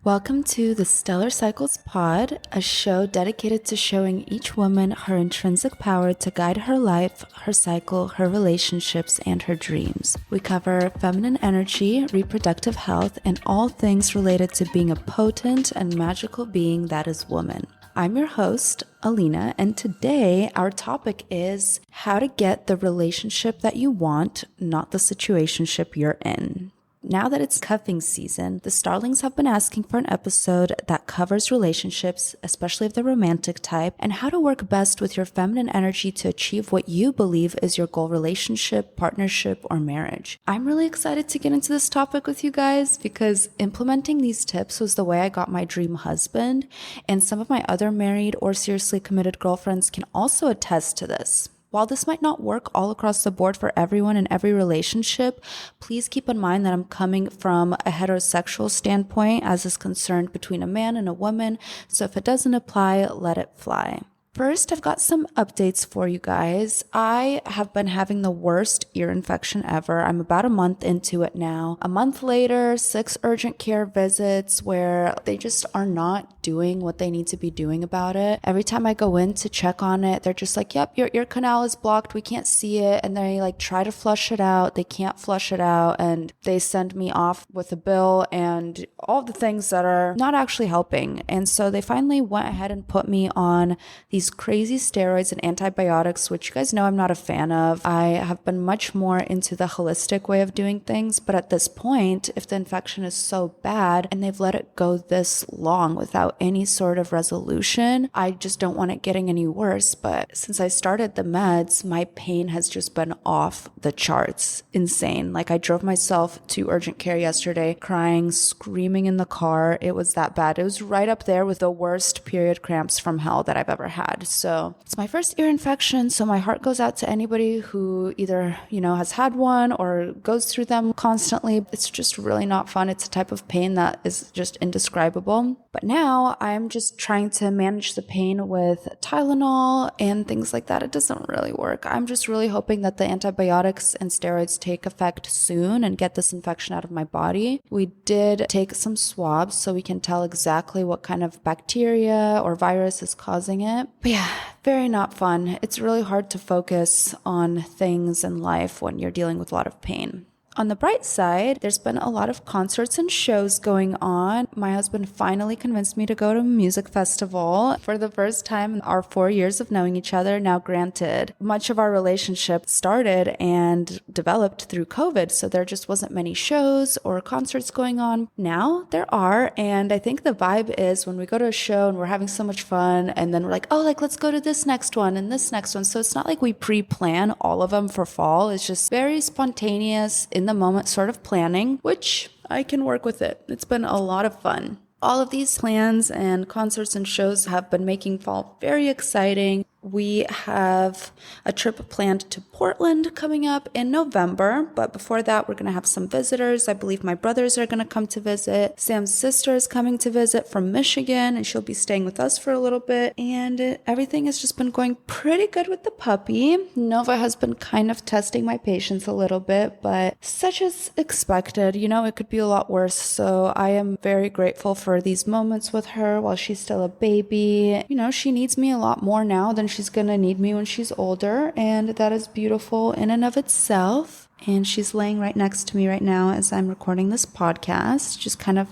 Welcome to the Stellar Cycles Pod, a show dedicated to showing each woman her intrinsic power to guide her life, her cycle, her relationships, and her dreams. We cover feminine energy, reproductive health, and all things related to being a potent and magical being that is woman. I'm your host, Alina, and today our topic is how to get the relationship that you want, not the situationship you're in. Now that it's cuffing season, the Starlings have been asking for an episode that covers relationships, especially of the romantic type, and how to work best with your feminine energy to achieve what you believe is your goal relationship, partnership, or marriage. I'm really excited to get into this topic with you guys because implementing these tips was the way I got my dream husband, and some of my other married or seriously committed girlfriends can also attest to this. While this might not work all across the board for everyone in every relationship, please keep in mind that I'm coming from a heterosexual standpoint as is concerned between a man and a woman, so if it doesn't apply, let it fly. First, I've got some updates for you guys. I have been having the worst ear infection ever. I'm about a month into it now. A month later, 6 urgent care visits where they just are not doing what they need to be doing about it. Every time I go in to check on it, they're just like, yep, your ear canal is blocked. We can't see it. And they try to flush it out. They can't flush it out. And they send me off with a bill and all the things that are not actually helping. And so they finally went ahead and put me on these crazy steroids and antibiotics, which you guys know I'm not a fan of. I have been much more into the holistic way of doing things, but at this point, if the infection is so bad and they've let it go this long without any sort of resolution, I just don't want it getting any worse. But since I started the meds, my pain has just been off the charts. Insane. I drove myself to urgent care yesterday, crying, screaming in the car. It was that bad. It was right up there with the worst period cramps from hell that I've ever had. So it's my first ear infection. So my heart goes out to anybody who either, has had one or goes through them constantly. It's just really not fun. It's a type of pain that is just indescribable. But now I'm just trying to manage the pain with Tylenol and things like that. It doesn't really work. I'm just really hoping that the antibiotics and steroids take effect soon and get this infection out of my body. We did take some swabs so we can tell exactly what kind of bacteria or virus is causing it. But yeah, very not fun. It's really hard to focus on things in life when you're dealing with a lot of pain. On the bright side, there's been a lot of concerts and shows going on. My husband finally convinced me to go to a music festival for the first time in our 4 years of knowing each other. Now, granted, much of our relationship started and developed through COVID, so there just wasn't many shows or concerts going on. Now there are, and I think the vibe is when we go to a show and we're having so much fun, and then we're like, let's go to this next one and this next one. So it's not like we pre-plan all of them for fall. It's just very spontaneous, in the moment sort of planning, which I can work with it. It's been a lot of fun. All of these plans and concerts and shows have been making fall very exciting. We have a trip planned to Portland coming up in November, but before that, we're going to have some visitors. I believe my brothers are going to come to visit. Sam's sister is coming to visit from Michigan, and she'll be staying with us for a little bit. And everything has just been going pretty good with the puppy. Nova has been kind of testing my patience a little bit, but such as expected. It could be a lot worse. So I am very grateful for these moments with her while she's still a baby. She needs me a lot more now than she's going to need me when she's older, and that is beautiful in and of itself. And she's laying right next to me right now as I'm recording this podcast, just kind of,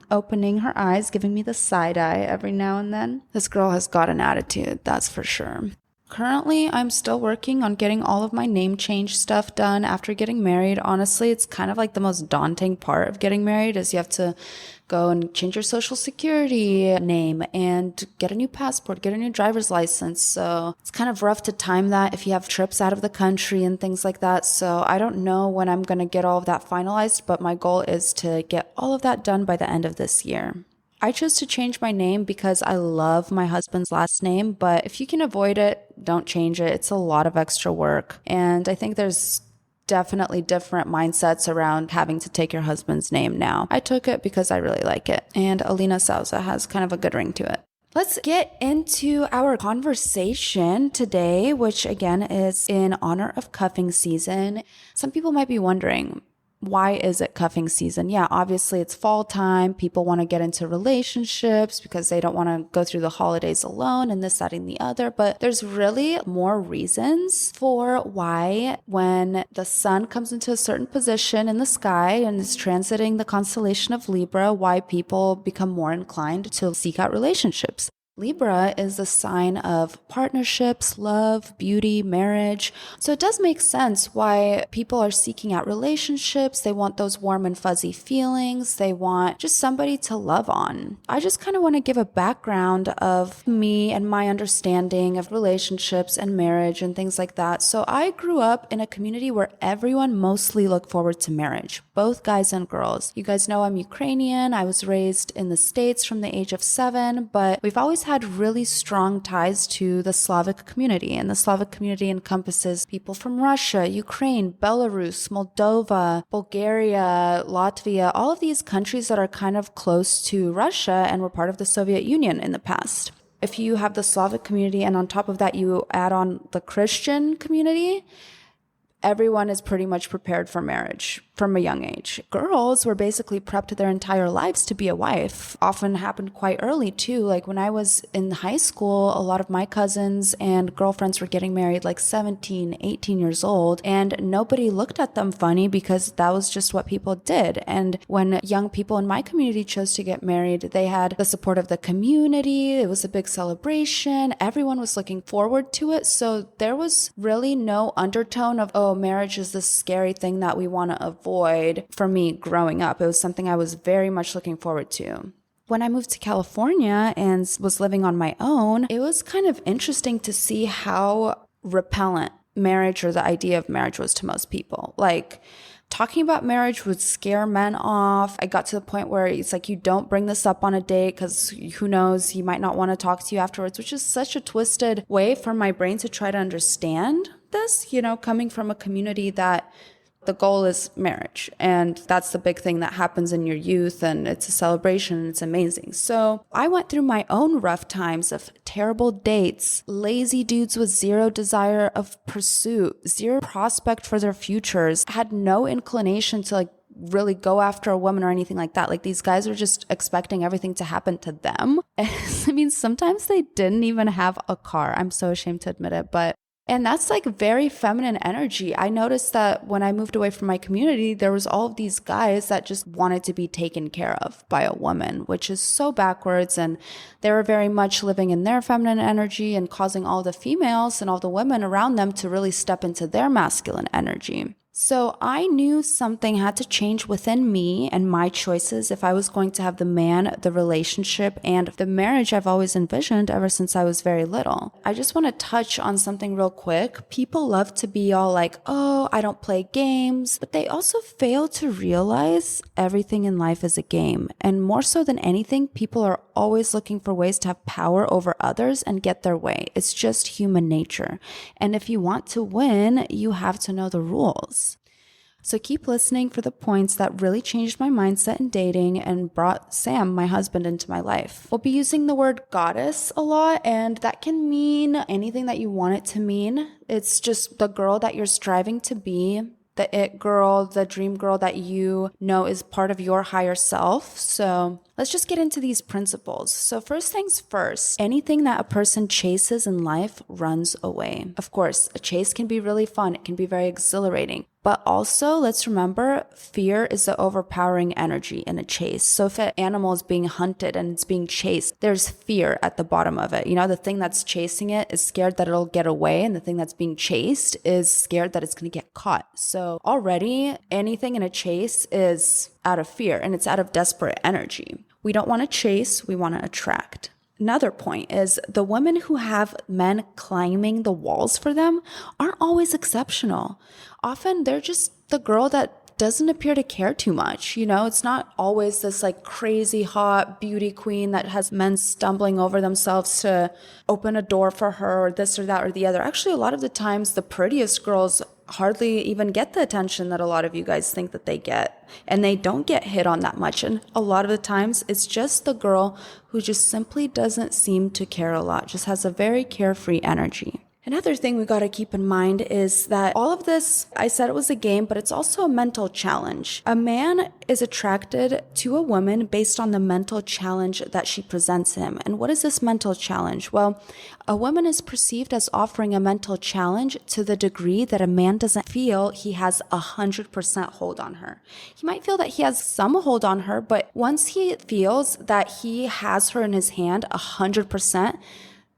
opening her eyes, giving me the side eye every now and then. This girl has got an attitude, that's for sure. Currently, I'm still working on getting all of my name change stuff done after getting married. Honestly, it's kind of the most daunting part of getting married is you have to go and change your social security name and get a new passport, get a new driver's license. So it's kind of rough to time that if you have trips out of the country and things like that. So I don't know when I'm going to get all of that finalized, but my goal is to get all of that done by the end of this year. I chose to change my name because I love my husband's last name, but if you can avoid it, don't change it. It's a lot of extra work. And I think there's definitely different mindsets around having to take your husband's name now. I took it because I really like it. And Alina Souza has kind of a good ring to it. Let's get into our conversation today, which again is in honor of cuffing season. Some people might be wondering, why is it cuffing season? Yeah, obviously it's fall time. People want to get into relationships because they don't want to go through the holidays alone and this, that, and the other. But there's really more reasons for why when the sun comes into a certain position in the sky and is transiting the constellation of Libra, why people become more inclined to seek out relationships. Libra is the sign of partnerships, love, beauty, marriage. So it does make sense why people are seeking out relationships. They want those warm and fuzzy feelings. They want just somebody to love on. I just kind of want to give a background of me and my understanding of relationships and marriage and things like that. So I grew up in a community where everyone mostly looked forward to marriage, both guys and girls. You guys know I'm Ukrainian. I was raised in the States from the age of 7, but we've always had really strong ties to the Slavic community, and the Slavic community encompasses people from Russia, Ukraine, Belarus, Moldova, Bulgaria, Latvia, all of these countries that are kind of close to Russia and were part of the Soviet Union in the past. If you have the Slavic community and on top of that you add on the Christian community, everyone is pretty much prepared for marriage from a young age. Girls were basically prepped their entire lives to be a wife. Often happened quite early too. Like when I was in high school, a lot of my cousins and girlfriends were getting married like 17, 18 years old, and nobody looked at them funny because that was just what people did. And when young people in my community chose to get married, they had the support of the community. It was a big celebration. Everyone was looking forward to it. So there was really no undertone of, oh, marriage is this scary thing that we want to avoid. For me growing up, it was something I was very much looking forward to. When I moved to California and was living on my own, it was kind of interesting to see how repellent marriage or the idea of marriage was to most people. Like, talking about marriage would scare men off. I got to the point where it's like, you don't bring this up on a date because who knows, he might not want to talk to you afterwards, which is such a twisted way for my brain to try to understand this, coming from a community that the goal is marriage. And that's the big thing that happens in your youth. And it's a celebration and it's amazing. So I went through my own rough times of terrible dates, lazy dudes with zero desire of pursuit, zero prospect for their futures, had no inclination to really go after a woman or anything like that. Like these guys are just expecting everything to happen to them. I mean, sometimes they didn't even have a car. I'm so ashamed to admit it, and that's very feminine energy. I noticed that when I moved away from my community, there was all of these guys that just wanted to be taken care of by a woman, which is so backwards. And they were very much living in their feminine energy and causing all the females and all the women around them to really step into their masculine energy. So I knew something had to change within me and my choices if I was going to have the man, the relationship, and the marriage I've always envisioned ever since I was very little. I just want to touch on something real quick. People love to be all like, oh, I don't play games, but they also fail to realize everything in life is a game. And more so than anything, people are always looking for ways to have power over others and get their way. It's just human nature. And if you want to win, you have to know the rules. So keep listening for the points that really changed my mindset in dating and brought Sam, my husband, into my life. We'll be using the word goddess a lot, and that can mean anything that you want it to mean. It's just the girl that you're striving to be, the it girl, the dream girl that you know is part of your higher self. So let's just get into these principles. So first things first, anything that a person chases in life runs away. Of course, a chase can be really fun. It can be very exhilarating. But also, let's remember, fear is the overpowering energy in a chase. So if an animal is being hunted and it's being chased, there's fear at the bottom of it. The thing that's chasing it is scared that it'll get away, and the thing that's being chased is scared that it's going to get caught. So already, anything in a chase is out of fear, and it's out of desperate energy. We don't want to chase, we want to attract. Another point is the women who have men climbing the walls for them aren't always exceptional. Often they're just the girl that doesn't appear to care too much. It's not always this crazy hot beauty queen that has men stumbling over themselves to open a door for her or this or that or the other. Actually, a lot of the times the prettiest girls hardly even get the attention that a lot of you guys think that they get. And they don't get hit on that much. And a lot of the times it's just the girl who just simply doesn't seem to care a lot, just has a very carefree energy. Another thing we got to keep in mind is that all of this, I said it was a game, but it's also a mental challenge. A man is attracted to a woman based on the mental challenge that she presents him. And what is this mental challenge? Well, a woman is perceived as offering a mental challenge to the degree that a man doesn't feel he has 100% hold on her. He might feel that he has some hold on her, but once he feels that he has her in his hand 100%,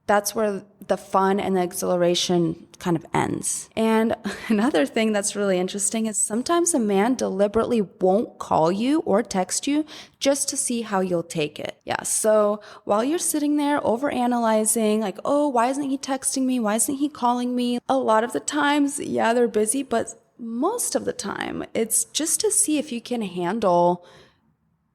that's where the fun and the exhilaration kind of ends. And another thing that's really interesting is sometimes a man deliberately won't call you or text you just to see how you'll take it. Yeah, so while you're sitting there overanalyzing, like, oh, why isn't he texting me? Why isn't he calling me? A lot of the times, yeah, they're busy, but most of the time, it's just to see if you can handle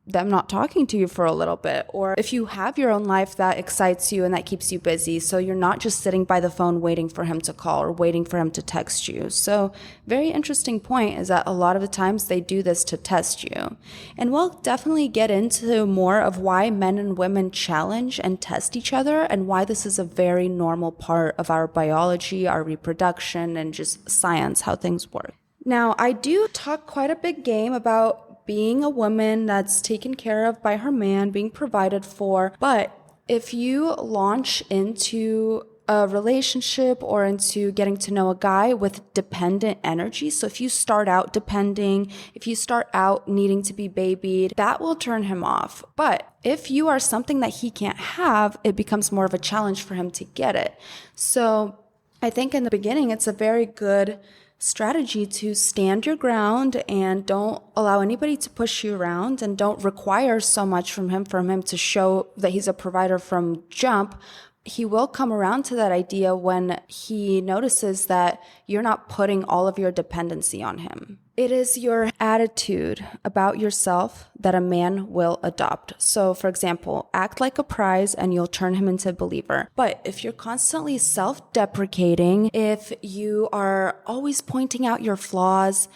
them not talking to you for a little bit, or if you have your own life that excites you and that keeps you busy, so you're not just sitting by the phone waiting for him to call or waiting for him to text you. So very interesting point is that a lot of the times they do this to test you. And we'll definitely get into more of why men and women challenge and test each other and why this is a very normal part of our biology, our reproduction, and just science, how things work. Now, I do talk quite a big game about being a woman that's taken care of by her man, being provided for. But if you launch into a relationship or into getting to know a guy with dependent energy, so if you start out depending, if you start out needing to be babied, that will turn him off. But if you are something that he can't have, it becomes more of a challenge for him to get it. So I think in the beginning, it's a very good strategy to stand your ground and don't allow anybody to push you around, and don't require so much from him for him to show that he's a provider from jump. He will come around to that idea when he notices that you're not putting all of your dependency on him. It is your attitude about yourself that a man will adopt. So, for example, act like a prize and you'll turn him into a believer. But if you're constantly self-deprecating, if you are always pointing out your flaws,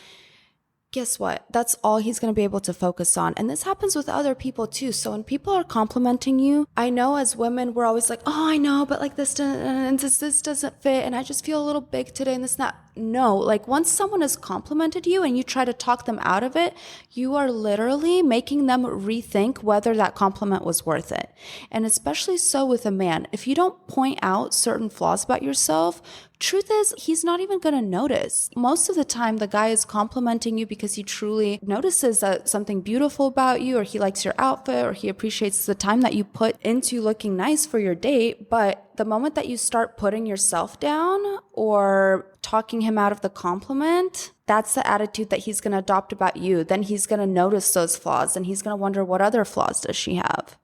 guess what? That's all he's going to be able to focus on. And this happens with other people too. So when people are complimenting you, I know as women, we're always like, oh, I know, but like this doesn't fit. And I just feel a little big today and this, and that. No, like once someone has complimented you and you try to talk them out of it, you are literally making them rethink whether that compliment was worth it. And especially so with a man. If you don't point out certain flaws about yourself, truth is, he's not even going to notice. Most of the time, the guy is complimenting you because he truly notices that something beautiful about you, or he likes your outfit, or he appreciates the time that you put into looking nice for your date. But the moment that you start putting yourself down or talking him out of the compliment, that's the attitude that he's going to adopt about you. Then he's going to notice those flaws and he's going to wonder, what other flaws does she have?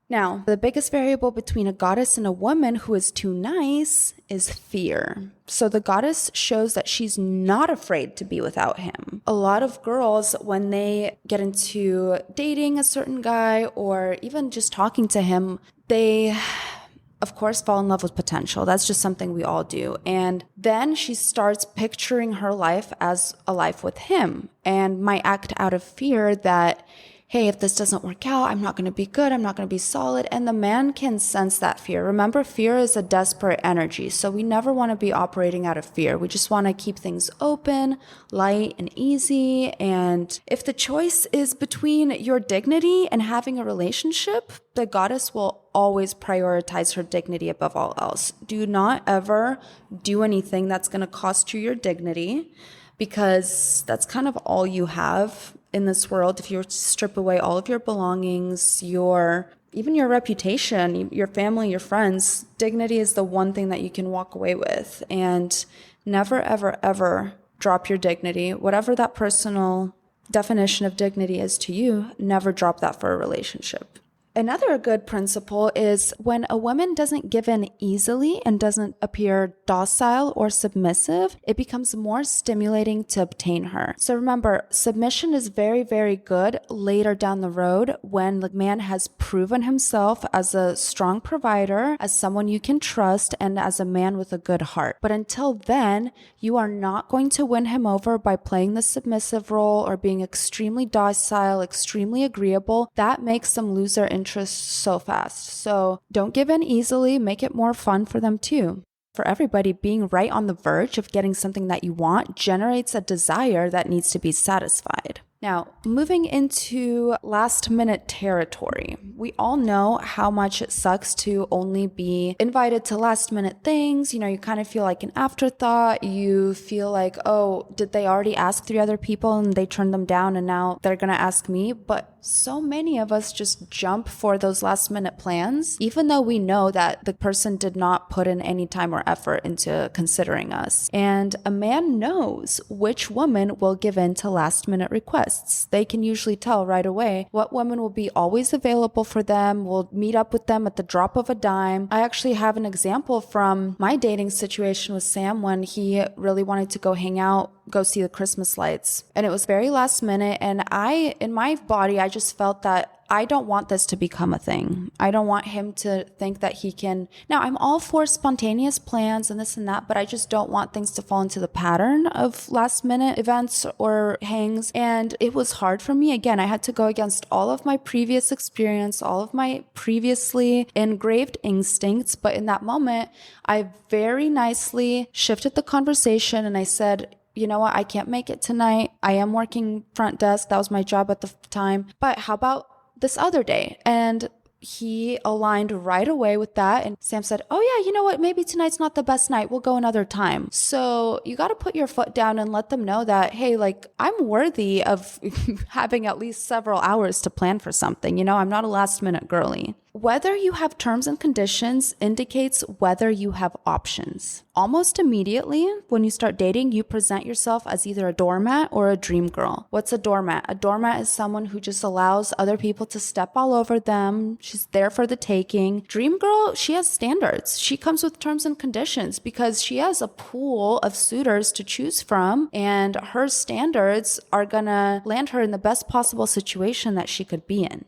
Now, the biggest variable between a goddess and a woman who is too nice is fear. So the goddess shows that she's not afraid to be without him. A lot of girls, when they get into dating a certain guy or even just talking to him, they of course, fall in love with potential. That's just something we all do. And then she starts picturing her life as a life with him and might act out of fear that, hey, if this doesn't work out, I'm not going to be good. I'm not going to be solid. And the man can sense that fear. Remember, fear is a desperate energy. So we never want to be operating out of fear. We just want to keep things open, light, and easy. And if the choice is between your dignity and having a relationship, the goddess will always prioritize her dignity above all else. Do not ever do anything that's going to cost you your dignity, because that's kind of all you have in this world. If you strip away all of your belongings, even your reputation, your family, your friends, dignity is the one thing that you can walk away with. And never, ever, ever drop your dignity. Whatever that personal definition of dignity is to you, never drop that for a relationship. Another good principle is when a woman doesn't give in easily and doesn't appear docile or submissive, it becomes more stimulating to obtain her. So remember, submission is very, very good later down the road when the man has proven himself as a strong provider, as someone you can trust, and as a man with a good heart. But until then, you are not going to win him over by playing the submissive role or being extremely docile, extremely agreeable. That makes them lose their interest so fast. So don't give in easily, make it more fun for them too. For everybody, being right on the verge of getting something that you want generates a desire that needs to be satisfied. Now, moving into last minute territory, we all know how much it sucks to only be invited to last minute things. You kind of feel like an afterthought. You feel like, oh, did they already ask 3 other people and they turned them down and now they're going to ask me? But so many of us just jump for those last minute plans, even though we know that the person did not put in any time or effort into considering us. And a man knows which woman will give in to last minute requests. They can usually tell right away what woman will be always available for them, will meet up with them at the drop of a dime. I actually have an example from my dating situation with Sam when he really wanted to go hang out, go see the Christmas lights. And it was very last minute. And in my body, I just felt that I don't want this to become a thing. I don't want him to think that he can. Now, I'm all for spontaneous plans and this and that, but I just don't want things to fall into the pattern of last minute events or hangs. And it was hard for me. Again, I had to go against all of my previous experience, all of my previously engraved instincts. But in that moment, I very nicely shifted the conversation and I said, you know what? I can't make it tonight. I am working front desk. That was my job at the time. But how about this other day? And he aligned right away with that. And Sam said, oh yeah, you know what? Maybe tonight's not the best night. We'll go another time. So you got to put your foot down and let them know that, hey, like I'm worthy of having at least several hours to plan for something. I'm not a last minute girly. Whether you have terms and conditions indicates whether you have options. Almost immediately, when you start dating, you present yourself as either a doormat or a dream girl. What's a doormat? A doormat is someone who just allows other people to step all over them. She's there for the taking. Dream girl, she has standards. She comes with terms and conditions because she has a pool of suitors to choose from, and her standards are gonna land her in the best possible situation that she could be in.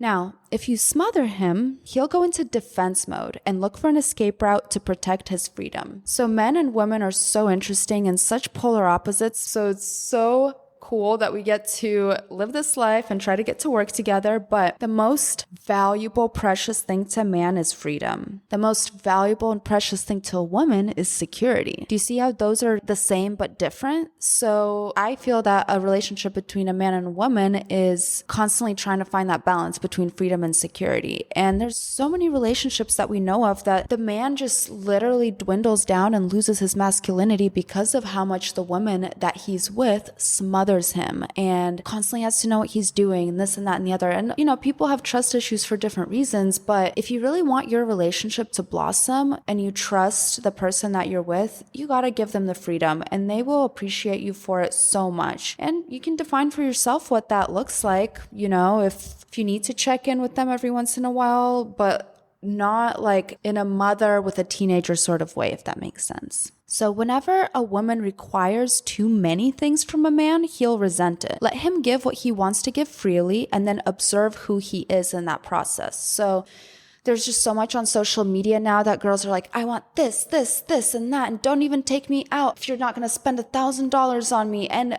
Now, if you smother him, he'll go into defense mode and look for an escape route to protect his freedom. So men and women are so interesting and such polar opposites. So it's so cool that we get to live this life and try to get to work together. But the most valuable, precious thing to a man is freedom. The most valuable and precious thing to a woman is security. Do you see how those are the same but different? So I feel that a relationship between a man and a woman is constantly trying to find that balance between freedom and security. And there's so many relationships that we know of that the man just literally dwindles down and loses his masculinity because of how much the woman that he's with smothers him and constantly has to know what he's doing and this and that and the other. And, people have trust issues for different reasons, but if you really want your relationship to blossom and you trust the person that you're with, you got to give them the freedom and they will appreciate you for it so much. And you can define for yourself what that looks like, if you need to check in with them every once in a while, but not like in a mother with a teenager sort of way, if that makes sense. So whenever a woman requires too many things from a man, he'll resent it. Let him give what he wants to give freely and then observe who he is in that process. So there's just so much on social media now that girls are like, I want this, this, this, and that, and don't even take me out if you're not going to spend $1,000 on me. And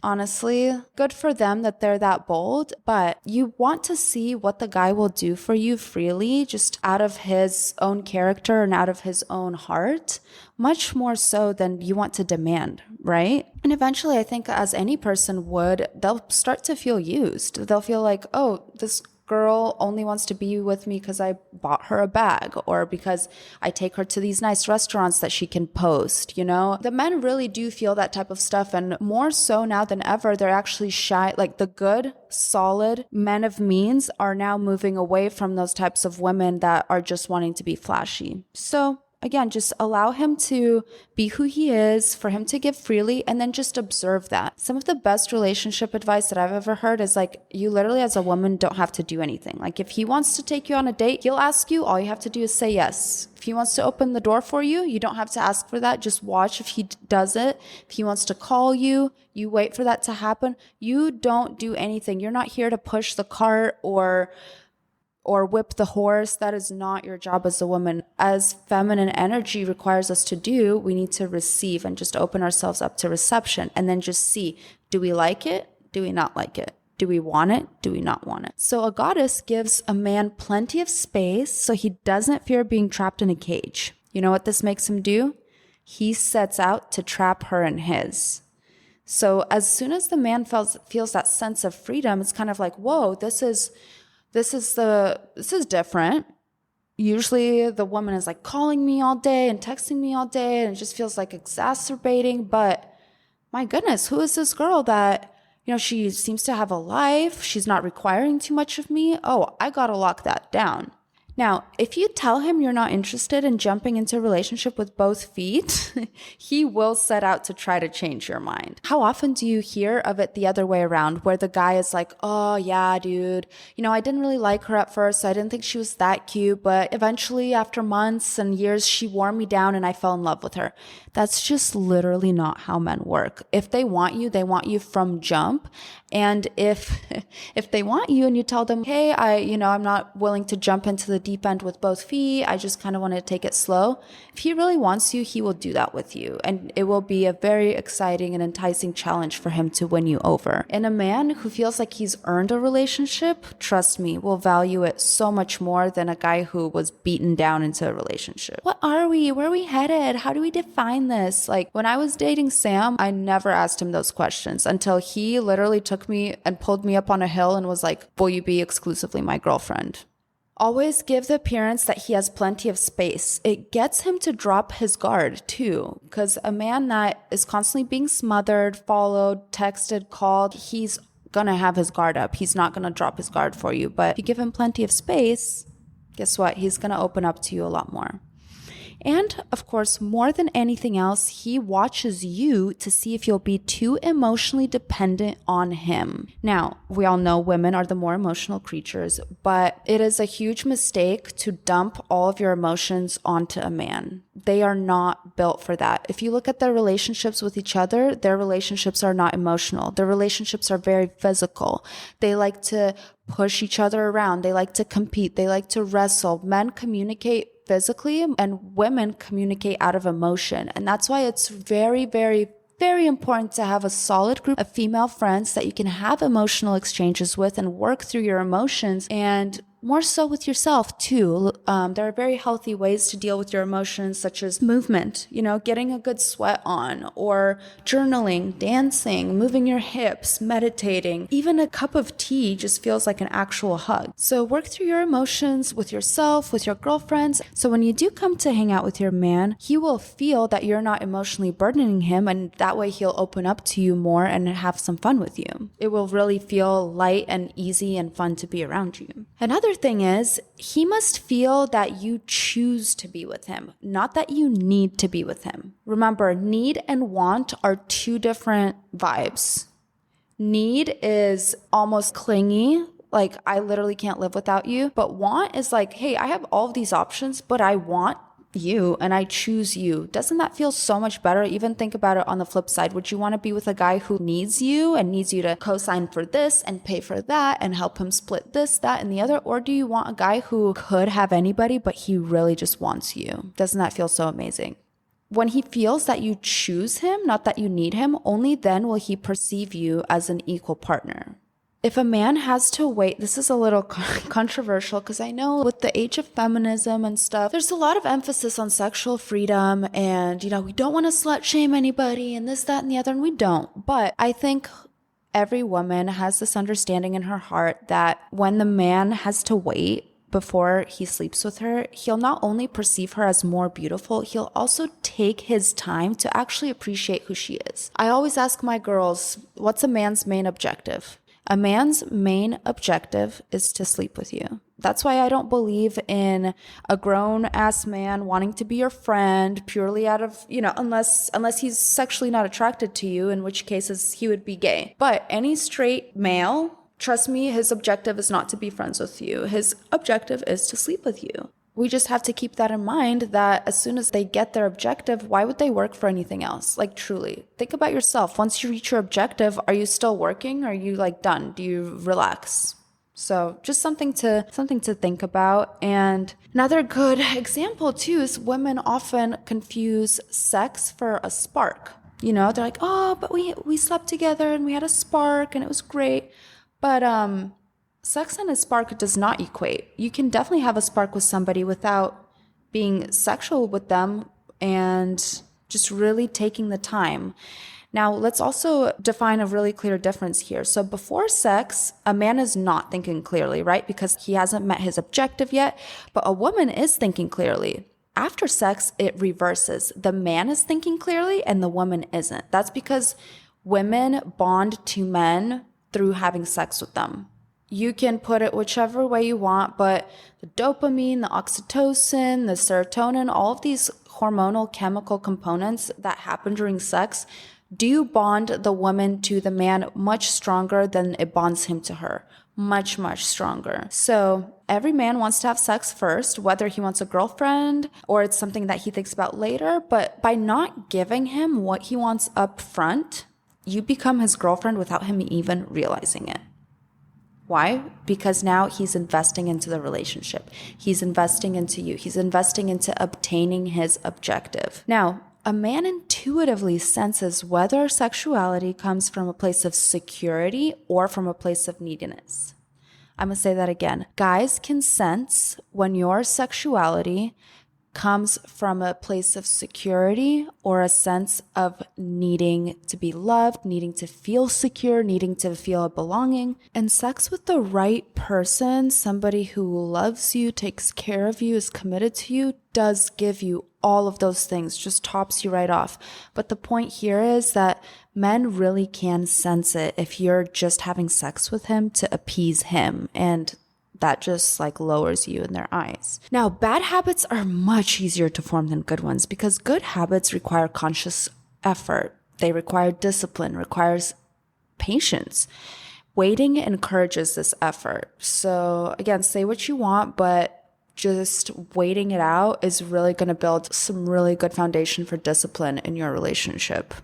honestly, good for them that they're that bold, but you want to see what the guy will do for you freely, just out of his own character and out of his own heart, much more so than you want to demand, right? And eventually, I think as any person would, they'll start to feel used. They'll feel like, oh, this girl only wants to be with me because I bought her a bag or because I take her to these nice restaurants that she can post, The men really do feel that type of stuff, and more so now than ever, they're actually shy. Like the good, solid men of means are now moving away from those types of women that are just wanting to be flashy. So again, just allow him to be who he is, for him to give freely, and then just observe that. Some of the best relationship advice that I've ever heard is like, you literally as a woman don't have to do anything. Like if he wants to take you on a date, he'll ask you, all you have to do is say yes. If he wants to open the door for you, you don't have to ask for that. Just watch if he does it. If he wants to call you, you wait for that to happen. You don't do anything. You're not here to push the cart or whip the horse. That is not your job as a woman. As feminine energy requires us to do, we need to receive and just open ourselves up to reception and then just see, do we like it? Do we not like it? Do we want it? Do we not want it? So a goddess gives a man plenty of space so he doesn't fear being trapped in a cage. You know what this makes him do? He sets out to trap her in his. So as soon as the man feels that sense of freedom, it's kind of like, whoa, this is different. Usually the woman is like calling me all day and texting me all day, and it just feels like exacerbating. But my goodness, who is this girl that, she seems to have a life. She's not requiring too much of me. Oh, I got to lock that down. Now, if you tell him you're not interested in jumping into a relationship with both feet, he will set out to try to change your mind. How often do you hear of it the other way around, where the guy is like, oh yeah, dude, I didn't really like her at first. So I didn't think she was that cute, but eventually after months and years, she wore me down and I fell in love with her. That's just literally not how men work. If they want you from jump. And if they want you and you tell them, hey, I'm not willing to jump into the deep end with both feet, I just kind of want to take it slow. If he really wants you, he will do that with you. And it will be a very exciting and enticing challenge for him to win you over. And a man who feels like he's earned a relationship, trust me, will value it so much more than a guy who was beaten down into a relationship. What are we? Where are we headed? How do we define this? Like when I was dating Sam, I never asked him those questions until he literally took me and pulled me up on a hill and was like, will you be exclusively my girlfriend? Always give the appearance that he has plenty of space. It gets him to drop his guard too, because a man that is constantly being smothered, followed, texted, called, he's gonna have his guard up. He's not gonna drop his guard for you. But if you give him plenty of space, guess what? He's gonna open up to you a lot more. And of course, more than anything else, he watches you to see if you'll be too emotionally dependent on him. Now, we all know women are the more emotional creatures, but it is a huge mistake to dump all of your emotions onto a man. They are not built for that. If you look at their relationships with each other, their relationships are not emotional. Their relationships are very physical. They like to push each other around. They like to compete. They like to wrestle. Men communicate physically and women communicate out of emotion. And that's why it's very, very, very important to have a solid group of female friends that you can have emotional exchanges with and work through your emotions, and more so with yourself too. There are very healthy ways to deal with your emotions, such as movement, getting a good sweat on, or journaling, dancing, moving your hips, meditating. Even a cup of tea just feels like an actual hug. So work through your emotions with yourself, with your girlfriends. So when you do come to hang out with your man, he will feel that you're not emotionally burdening him, and that way he'll open up to you more and have some fun with you. It will really feel light and easy and fun to be around you. Another thing is, he must feel that you choose to be with him, not that you need to be with him. Remember, need and want are two different vibes. Need is almost clingy, like I literally can't live without you. But want is like, hey, I have all of these options, but I want you and I choose you. Doesn't that feel so much better? Even think about it on the flip side. Would you want to be with a guy who needs you and needs you to co-sign for this and pay for that and help him split this, that, and the other? Or do you want a guy who could have anybody, but he really just wants you? Doesn't that feel so amazing? When he feels that you choose him, not that you need him, only then will he perceive you as an equal partner. If a man has to wait, this is a little controversial because I know with the age of feminism and stuff, there's a lot of emphasis on sexual freedom and, we don't want to slut shame anybody and this, that, and the other, and we don't. But I think every woman has this understanding in her heart that when the man has to wait before he sleeps with her, he'll not only perceive her as more beautiful, he'll also take his time to actually appreciate who she is. I always ask my girls, what's a man's main objective? A man's main objective is to sleep with you. That's why I don't believe in a grown-ass man wanting to be your friend purely out of, unless he's sexually not attracted to you, in which cases he would be gay. But any straight male, trust me, his objective is not to be friends with you. His objective is to sleep with you. We just have to keep that in mind that as soon as they get their objective, why would they work for anything else? Like truly, think about yourself. Once you reach your objective, are you still working? Or are you done? Do you relax? So just something to think about. And another good example too is women often confuse sex for a spark. They're like, oh, but we slept together and we had a spark and it was great. But sex and a spark does not equate. You can definitely have a spark with somebody without being sexual with them and just really taking the time. Now, let's also define a really clear difference here. So before sex, a man is not thinking clearly, right? Because he hasn't met his objective yet, but a woman is thinking clearly. After sex, it reverses. The man is thinking clearly and the woman isn't. That's because women bond to men through having sex with them. You can put it whichever way you want, but the dopamine, the oxytocin, the serotonin, all of these hormonal chemical components that happen during sex do bond the woman to the man much stronger than it bonds him to her. Much, much stronger. So every man wants to have sex first, whether he wants a girlfriend or it's something that he thinks about later. But by not giving him what he wants up front, you become his girlfriend without him even realizing it. Why? Because now he's investing into the relationship. He's investing into you. He's investing into obtaining his objective. Now, a man intuitively senses whether sexuality comes from a place of security or from a place of neediness. I'm going to say that again. Guys can sense when your sexuality comes from a place of security or a sense of needing to be loved, needing to feel secure, needing to feel a belonging. And sex with the right person, somebody who loves you, takes care of you, is committed to you, does give you all of those things, just tops you right off. But the point here is that men really can sense it if you're just having sex with him to appease him, and that just like lowers you in their eyes. Now, bad habits are much easier to form than good ones because good habits require conscious effort. They require discipline, requires patience. Waiting encourages this effort. So again, say what you want, but just waiting it out is really going to build some really good foundation for discipline in your relationship.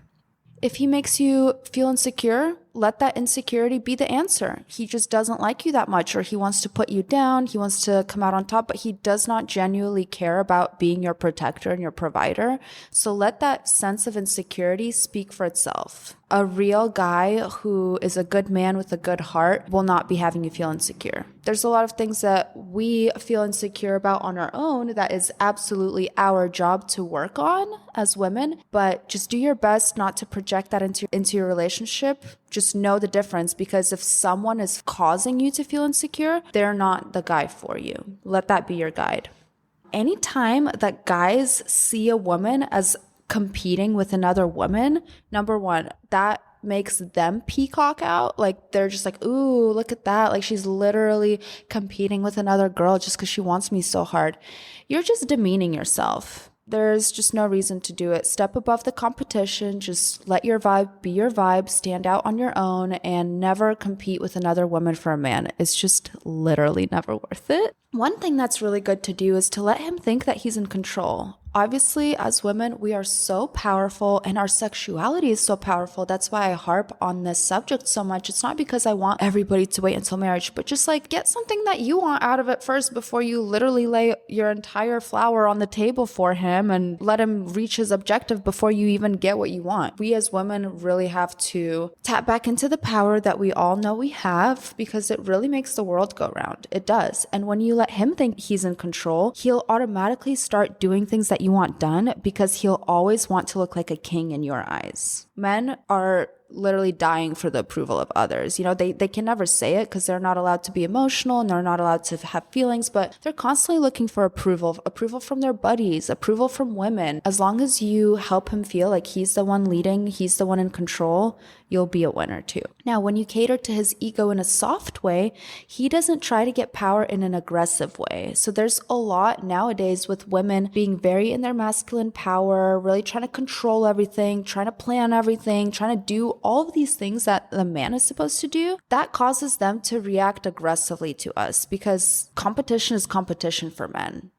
If he makes you feel insecure, let that insecurity be the answer. He just doesn't like you that much, or he wants to put you down. He wants to come out on top, but he does not genuinely care about being your protector and your provider. So let that sense of insecurity speak for itself. A real guy who is a good man with a good heart will not be having you feel insecure. There's a lot of things that we feel insecure about on our own that is absolutely our job to work on as women, but just do your best not to project that into your relationship. Just know the difference, because if someone is causing you to feel insecure, they're not the guy for you. Let that be your guide. Anytime that guys see a woman as competing with another woman, number one, that makes them peacock out. Like they're just like, ooh, look at that. Like she's literally competing with another girl just because she wants me so hard. You're just demeaning yourself. There's just no reason to do it. Step above the competition. Just let your vibe be your vibe. Stand out on your own and never compete with another woman for a man. It's just literally never worth it. One thing that's really good to do is to let him think that he's in control. Obviously, as women, we are so powerful and our sexuality is so powerful. That's why I harp on this subject so much. It's not because I want everybody to wait until marriage, but just like get something that you want out of it first before you literally lay your entire flower on the table for him and let him reach his objective before you even get what you want. We as women really have to tap back into the power that we all know we have, because it really makes the world go round. It does. And when you let him think he's in control, he'll automatically start doing things that you want done, because he'll always want to look like a king in your eyes. Men are literally dying for the approval of others. You know, they can never say it because they're not allowed to be emotional and they're not allowed to have feelings, but they're constantly looking for approval from their buddies, approval from women. As long as you help him feel like he's the one leading, he's the one in control, you'll be a winner too. Now, when you cater to his ego in a soft way, he doesn't try to get power in an aggressive way. So there's a lot nowadays with women being very in their masculine power, really trying to control everything, trying to plan everything, trying to do all of these things that the man is supposed to do. That causes them to react aggressively to us, because competition is competition for men.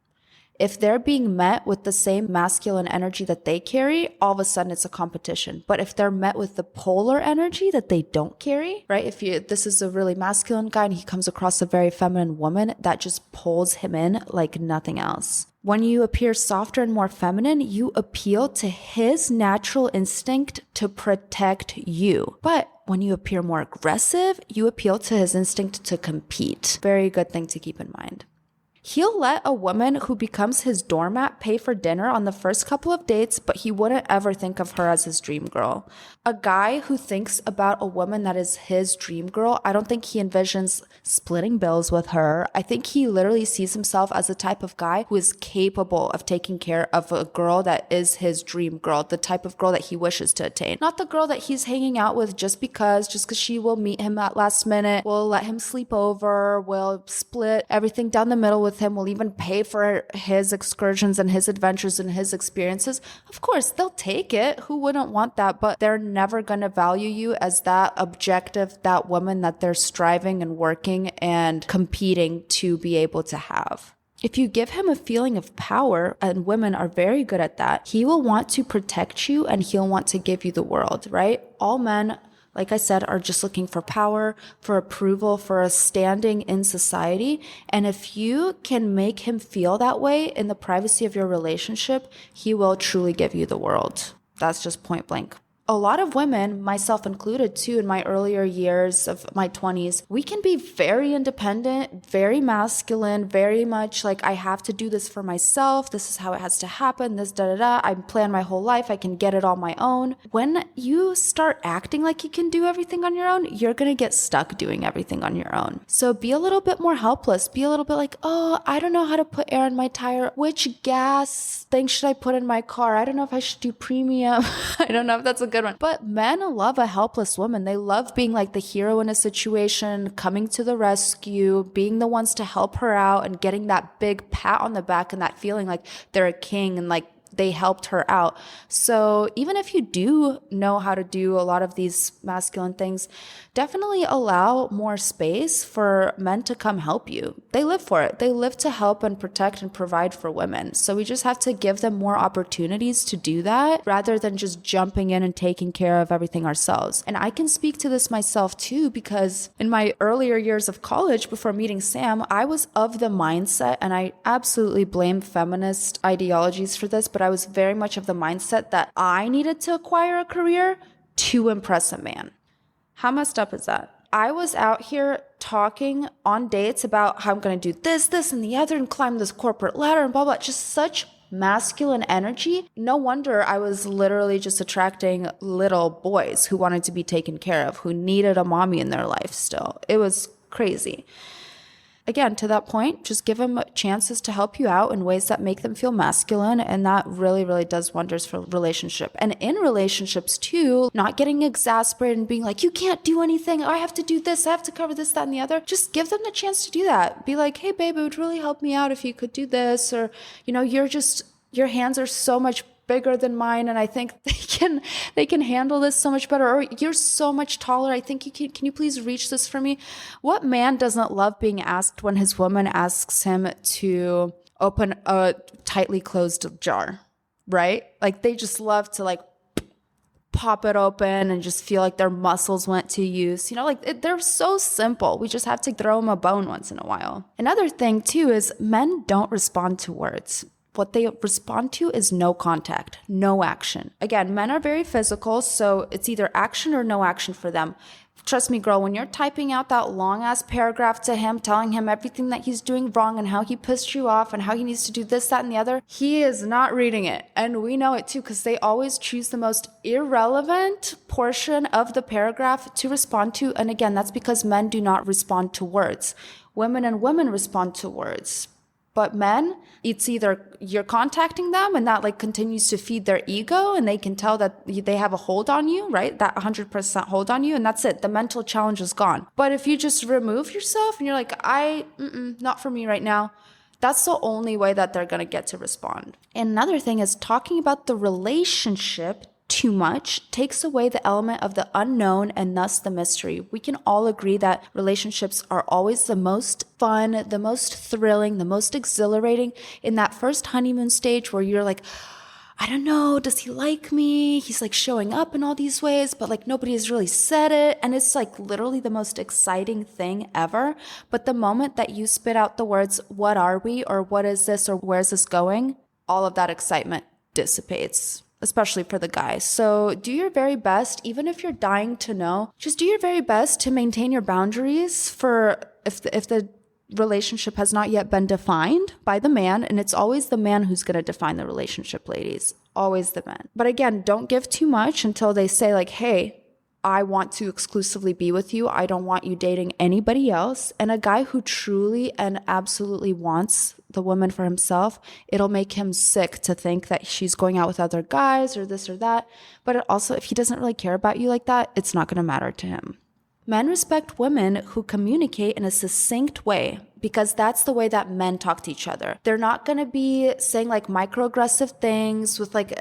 If they're being met with the same masculine energy that they carry, all of a sudden it's a competition. But if they're met with the polar energy that they don't carry, right? This is a really masculine guy and he comes across a very feminine woman, that just pulls him in like nothing else. When you appear softer and more feminine, you appeal to his natural instinct to protect you. But when you appear more aggressive, you appeal to his instinct to compete. Very good thing to keep in mind. He'll let a woman who becomes his doormat pay for dinner on the first couple of dates, but he wouldn't ever think of her as his dream girl. A guy who thinks about a woman that is his dream girl, I don't think he envisions splitting bills with her. I think he literally sees himself as the type of guy who is capable of taking care of a girl that is his dream girl, the type of girl that he wishes to attain. Not the girl that he's hanging out with just because she will meet him at last minute, will let him sleep over, will split everything down the middle with him, will even pay for his excursions and his adventures and his experiences. Of course, they'll take it. Who wouldn't want that? But they're never going to value you as that objective, that woman that they're striving and working and competing to be able to have. If you give him a feeling of power, and women are very good at that, he will want to protect you and he'll want to give you the world, right? All men, like I said, are just looking for power, for approval, for a standing in society. And if you can make him feel that way in the privacy of your relationship, he will truly give you the world. That's just point blank. A lot of women, myself included too, in my earlier years of my 20s, we can be very independent, very masculine, very much like, I have to do this for myself. This is how it has to happen. This I plan my whole life. I can get it on my own. When you start acting like you can do everything on your own, you're going to get stuck doing everything on your own. So be a little bit more helpless. Be a little bit like, oh, I don't know how to put air in my tire. Which gas thing should I put in my car? I don't know if I should do premium. I don't know if that's a good one. But men love a helpless woman. They love being like the hero in a situation, coming to the rescue, being the ones to help her out and getting that big pat on the back and that feeling like they're a king and like they helped her out. So even if you do know how to do a lot of these masculine things, definitely allow more space for men to come help you. They live for it. They live to help and protect and provide for women. So we just have to give them more opportunities to do that rather than just jumping in and taking care of everything ourselves. And I can speak to this myself too, because in my earlier years of college before meeting Sam, I was of the mindset, and I absolutely blame feminist ideologies for this, but I was very much of the mindset that I needed to acquire a career to impress a man. How messed up is that? I was out here talking on dates about how I'm going to do this, and the other, and climb this corporate ladder and blah, blah, just such masculine energy. No wonder I was literally just attracting little boys who wanted to be taken care of, who needed a mommy in their life still. It was crazy. Again, to that point, just give them chances to help you out in ways that make them feel masculine. And that really, really does wonders for relationship. And in relationships too, not getting exasperated and being like, you can't do anything. I have to do this. I have to cover this, that, and the other. Just give them the chance to do that. Be like, hey, babe, it would really help me out if you could do this. Or, your hands are so much bigger than mine, and I think they can handle this so much better. Or you're so much taller, I think can you please reach this for me? What man doesn't love being asked when his woman asks him to open a tightly closed jar, right? Like they just love to like pop it open and just feel like their muscles went to use. They're so simple. We just have to throw them a bone once in a while. Another thing too is men don't respond to words. What they respond to is no contact, no action. Again, men are very physical, so it's either action or no action for them. Trust me, girl, when you're typing out that long-ass paragraph to him, telling him everything that he's doing wrong and how he pissed you off and how he needs to do this, that, and the other, he is not reading it. And we know it too, because they always choose the most irrelevant portion of the paragraph to respond to. And again, that's because men do not respond to words. Women and women respond to words. But men, it's either you're contacting them and that like continues to feed their ego and they can tell that they have a hold on you, right? That 100% hold on you, and that's it. The mental challenge is gone. But if you just remove yourself and you're like, not for me right now, that's the only way that they're going to get to respond. And another thing is talking about the relationship too much takes away the element of the unknown and thus the mystery. We can all agree that relationships are always the most fun, the most thrilling, the most exhilarating in that first honeymoon stage where you're like, I don't know, does he like me? He's like showing up in all these ways, but like nobody has really said it. And it's like literally the most exciting thing ever. But the moment that you spit out the words, what are we? Or what is this? Or where's this going? All of that excitement dissipates, especially for the guys. So do your very best, even if you're dying to know, just do your very best to maintain your boundaries for if the relationship has not yet been defined by the man, and it's always the man who's going to define the relationship, ladies. Always the man. But again, don't give too much until they say like, hey, I want to exclusively be with you. I don't want you dating anybody else. And a guy who truly and absolutely wants the woman for himself, it'll make him sick to think that she's going out with other guys or this or that. But it also, if he doesn't really care about you like that, it's not going to matter to him. Men respect women who communicate in a succinct way because that's the way that men talk to each other. They're not going to be saying like microaggressive things with like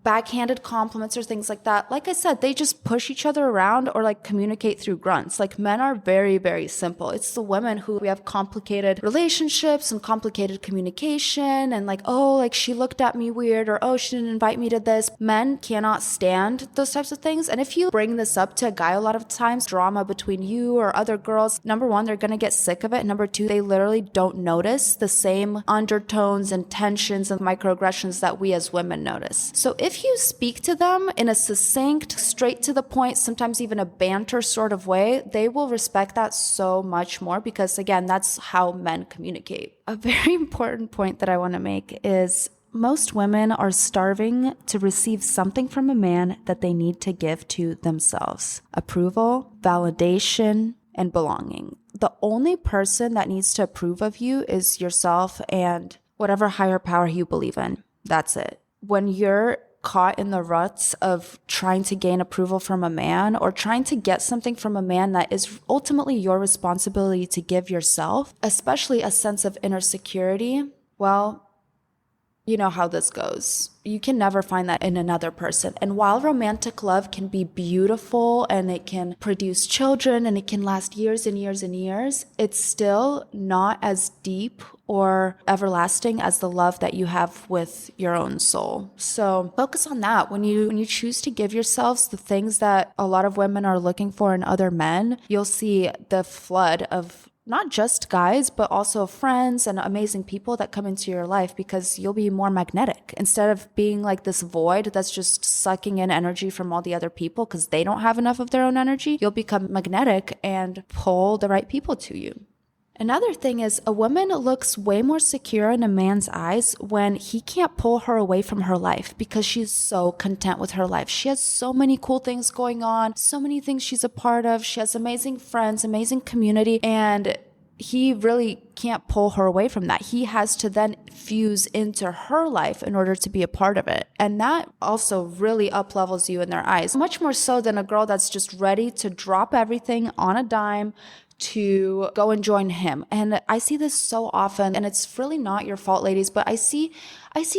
backhanded compliments or things like that. Like I said, they just push each other around or like communicate through grunts. Like men are very, very simple. It's the women who we have complicated relationships and complicated communication and like, oh, like she looked at me weird or oh, she didn't invite me to this. Men cannot stand those types of things. And if you bring this up to a guy a lot of times, drama between you or other girls, number one, they're going to get sick of it. Number two, they literally don't notice the same undertones and tensions and microaggressions that we as women notice. So if you speak to them in a succinct, straight to the point, sometimes even a banter sort of way, they will respect that so much more because, again, that's how men communicate. A very important point that I want to make is most women are starving to receive something from a man that they need to give to themselves. Approval, validation, and belonging. The only person that needs to approve of you is yourself and whatever higher power you believe in. That's it. When you're caught in the ruts of trying to gain approval from a man or trying to get something from a man that is ultimately your responsibility to give yourself, especially a sense of inner security, well, you know how this goes. You can never find that in another person. And while romantic love can be beautiful and it can produce children and it can last years and years and years, it's still not as deep or everlasting as the love that you have with your own soul. So focus on that. When you choose to give yourselves the things that a lot of women are looking for in other men, you'll see the flood of not just guys, but also friends and amazing people that come into your life because you'll be more magnetic instead of being like this void that's just sucking in energy from all the other people because they don't have enough of their own energy. You'll become magnetic and pull the right people to you. Another thing is a woman looks way more secure in a man's eyes when he can't pull her away from her life because she's so content with her life. She has so many cool things going on, so many things she's a part of. She has amazing friends, amazing community, and he really can't pull her away from that. He has to then fuse into her life in order to be a part of it. And that also really up-levels you in their eyes, much more so than a girl that's just ready to drop everything on a dime to go and join him. And I see this so often, and it's really not your fault, ladies, but I see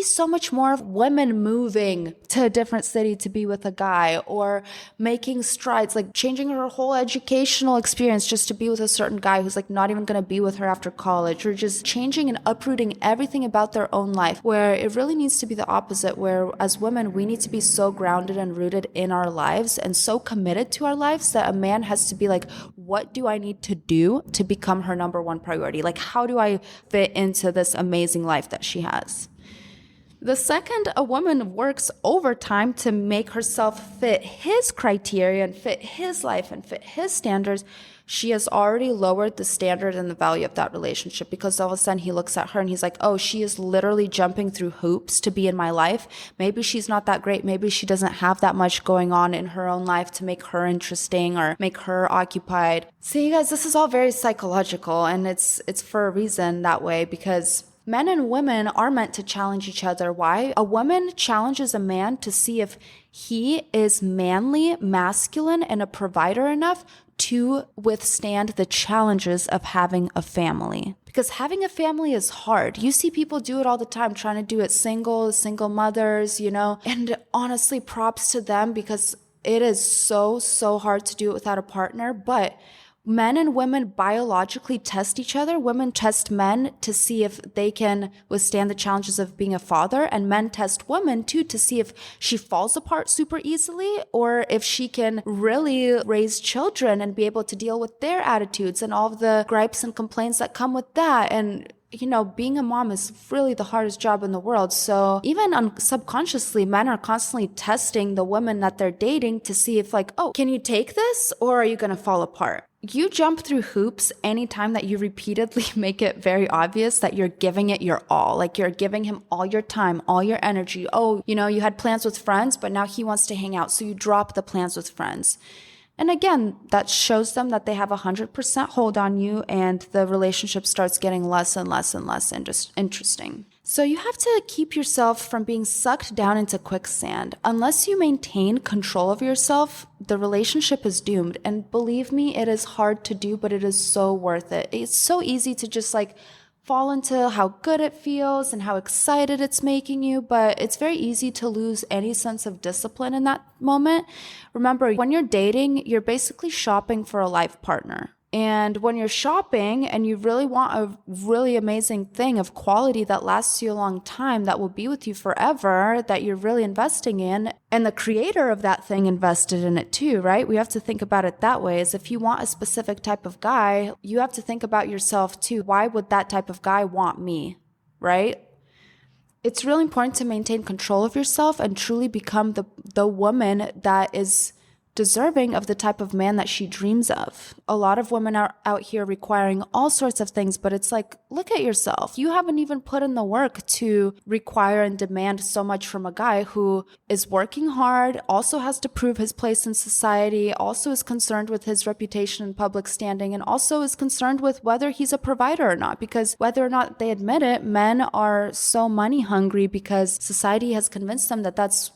so much more of women moving to a different city to be with a guy or making strides, like changing her whole educational experience just to be with a certain guy who's like not even going to be with her after college, or just changing and uprooting everything about their own life, where it really needs to be the opposite, where as women, we need to be so grounded and rooted in our lives and so committed to our lives that a man has to be like, what do I need to do to become her number one priority? Like, how do I fit into this amazing life that she has? The second a woman works overtime to make herself fit his criteria and fit his life and fit his standards, she has already lowered the standard and the value of that relationship, because all of a sudden he looks at her and he's like, oh, she is literally jumping through hoops to be in my life. Maybe she's not that great. Maybe she doesn't have that much going on in her own life to make her interesting or make her occupied. So you guys, this is all very psychological, and it's for a reason that way, because men and women are meant to challenge each other. Why? A woman challenges a man to see if he is manly, masculine, and a provider enough to withstand the challenges of having a family. Because having a family is hard. You see people do it all the time, trying to do it single mothers, and honestly, props to them, because it is so hard to do it without a partner. But men and women biologically test each other. Women test men to see if they can withstand the challenges of being a father, and men test women too to see if she falls apart super easily or if she can really raise children and be able to deal with their attitudes and all of the gripes and complaints that come with that. And being a mom is really the hardest job in the world. So even subconsciously, men are constantly testing the women that they're dating to see if like, oh, can you take this or are you going to fall apart? You jump through hoops anytime that you repeatedly make it very obvious that you're giving it your all. Like you're giving him all your time, all your energy. Oh, you had plans with friends, but now he wants to hang out. So you drop the plans with friends. And again, that shows them that they have 100% hold on you, and the relationship starts getting less and less and less interesting. So you have to keep yourself from being sucked down into quicksand. Unless you maintain control of yourself, the relationship is doomed. And believe me, it is hard to do, but it is so worth it. It's so easy to just like fall into how good it feels and how excited it's making you, but it's very easy to lose any sense of discipline in that moment. Remember, when you're dating, you're basically shopping for a life partner. And when you're shopping and you really want a really amazing thing of quality that lasts you a long time, that will be with you forever, that you're really investing in, and the creator of that thing invested in it too, right? We have to think about it that way. Is if you want a specific type of guy, you have to think about yourself too. Why would that type of guy want me, right? It's really important to maintain control of yourself and truly become the woman that is deserving of the type of man that she dreams of. A lot of women are out here requiring all sorts of things, but it's like, look at yourself. You haven't even put in the work to require and demand so much from a guy who is working hard, also has to prove his place in society, also is concerned with his reputation and public standing, and also is concerned with whether he's a provider or not. Because whether or not they admit it, men are so money hungry because society has convinced them that that's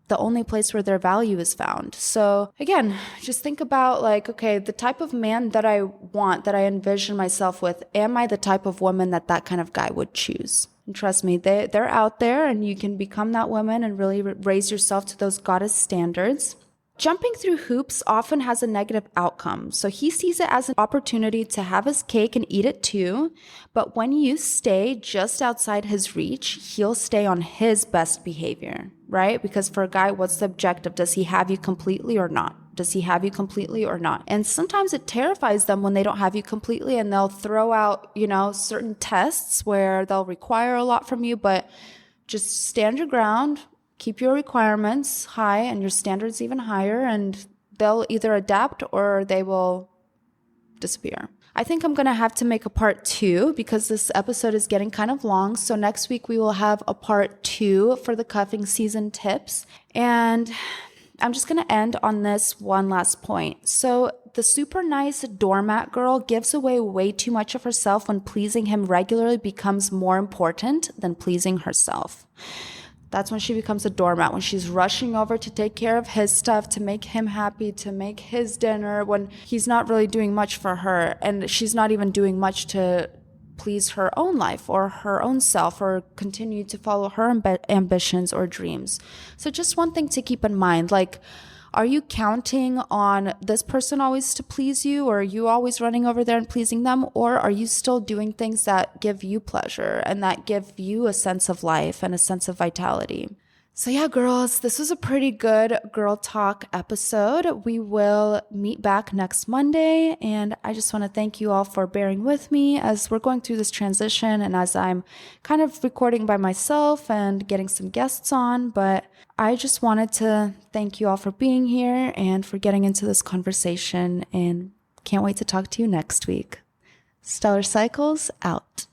the only place where their value is found. So again, just think about like, okay, the type of man that I want, that I envision myself with, am I the type of woman that kind of guy would choose? And trust me, they're out there, and you can become that woman and really raise yourself to those goddess standards. Jumping through hoops often has a negative outcome. So he sees it as an opportunity to have his cake and eat it too. But when you stay just outside his reach, he'll stay on his best behavior, right? Because for a guy, what's the objective? Does he have you completely or not? Does he have you completely or not? And sometimes it terrifies them when they don't have you completely, and they'll throw out, certain tests where they'll require a lot from you, but just stand your ground. Keep your requirements high and your standards even higher, and they'll either adapt or they will disappear. I think I'm going to have to make a part 2 because this episode is getting kind of long. So next week we will have a part 2 for the cuffing season tips. And I'm just going to end on this one last point. So the super nice doormat girl gives away way too much of herself when pleasing him regularly becomes more important than pleasing herself. That's when she becomes a doormat, when she's rushing over to take care of his stuff, to make him happy, to make his dinner, when he's not really doing much for her, and she's not even doing much to please her own life or her own self or continue to follow her ambitions or dreams. So just one thing to keep in mind, like, are you counting on this person always to please you, or are you always running over there and pleasing them? Or are you still doing things that give you pleasure and that give you a sense of life and a sense of vitality? So yeah, girls, this was a pretty good girl talk episode. We will meet back next Monday, and I just want to thank you all for bearing with me as we're going through this transition and as I'm kind of recording by myself and getting some guests on, but I just wanted to thank you all for being here and for getting into this conversation, and can't wait to talk to you next week. Stellar Cycles out.